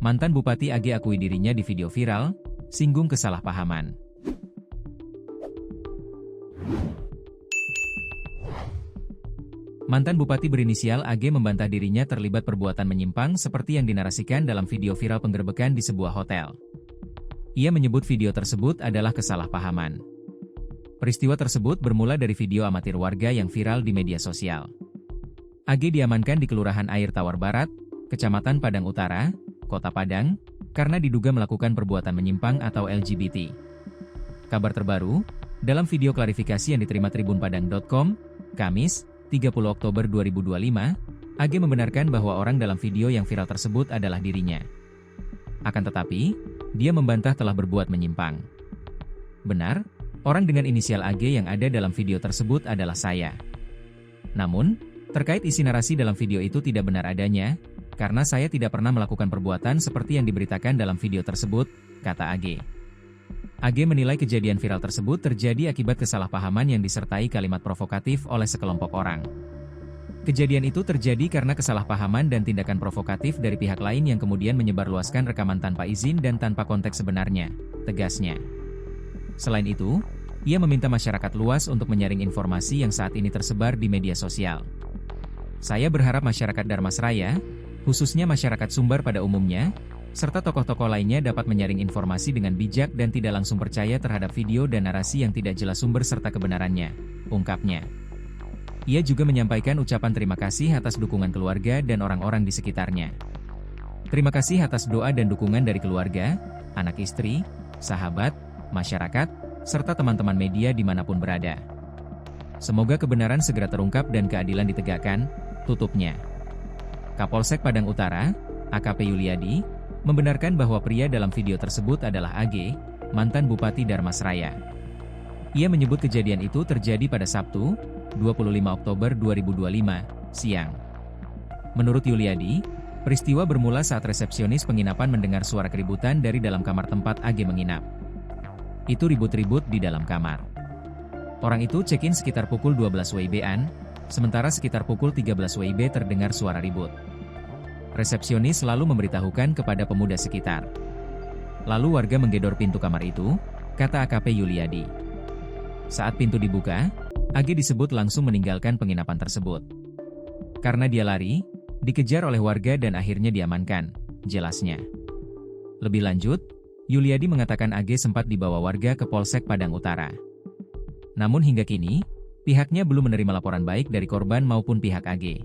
Mantan Bupati AG akui dirinya di video viral, singgung kesalahpahaman. Mantan Bupati berinisial AG membantah dirinya terlibat perbuatan menyimpang seperti yang dinarasikan dalam video viral penggerebekan di sebuah hotel. Ia menyebut video tersebut adalah kesalahpahaman. Peristiwa tersebut bermula dari video amatir warga yang viral di media sosial. AG diamankan di Kelurahan Air Tawar Barat, Kecamatan Padang Utara, Kota Padang, karena diduga melakukan perbuatan menyimpang atau LGBT. Kabar terbaru, dalam video klarifikasi yang diterima tribunpadang.com, Kamis, 30 Oktober 2025, AG membenarkan bahwa orang dalam video yang viral tersebut adalah dirinya. Akan tetapi, dia membantah telah berbuat menyimpang. Benar, orang dengan inisial AG yang ada dalam video tersebut adalah saya. Namun, terkait isi narasi dalam video itu tidak benar adanya, karena saya tidak pernah melakukan perbuatan seperti yang diberitakan dalam video tersebut, kata AG. AG menilai kejadian viral tersebut terjadi akibat kesalahpahaman yang disertai kalimat provokatif oleh sekelompok orang. Kejadian itu terjadi karena kesalahpahaman dan tindakan provokatif dari pihak lain yang kemudian menyebarluaskan rekaman tanpa izin dan tanpa konteks sebenarnya, tegasnya. Selain itu, ia meminta masyarakat luas untuk menyaring informasi yang saat ini tersebar di media sosial. Saya berharap masyarakat Darmasraya, khususnya masyarakat Sumbar pada umumnya, serta tokoh-tokoh lainnya dapat menyaring informasi dengan bijak dan tidak langsung percaya terhadap video dan narasi yang tidak jelas sumber serta kebenarannya, ungkapnya. Ia juga menyampaikan ucapan terima kasih atas dukungan keluarga dan orang-orang di sekitarnya. Terima kasih atas doa dan dukungan dari keluarga, anak istri, sahabat, masyarakat, serta teman-teman media dimanapun berada. Semoga kebenaran segera terungkap dan keadilan ditegakkan, tutupnya. Kapolsek Padang Utara, AKP Yuliadi, membenarkan bahwa pria dalam video tersebut adalah AG, mantan Bupati Darmasraya. Ia menyebut kejadian itu terjadi pada Sabtu, 25 Oktober 2025, siang. Menurut Yuliadi, peristiwa bermula saat resepsionis penginapan mendengar suara keributan dari dalam kamar tempat AG menginap. Itu ribut-ribut di dalam kamar. Orang itu check-in sekitar pukul 12 WIB-an, sementara sekitar pukul 13 WIB terdengar suara ribut. Resepsionis selalu memberitahukan kepada pemuda sekitar. Lalu warga menggedor pintu kamar itu, kata AKP Yuliadi. Saat pintu dibuka, AG disebut langsung meninggalkan penginapan tersebut. Karena dia lari, dikejar oleh warga dan akhirnya diamankan, jelasnya. Lebih lanjut, Yuliadi mengatakan AG sempat dibawa warga ke Polsek Padang Utara. Namun hingga kini, pihaknya belum menerima laporan baik dari korban maupun pihak AG.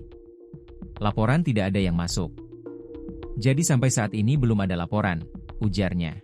Laporan tidak ada yang masuk. Jadi sampai saat ini belum ada laporan, ujarnya.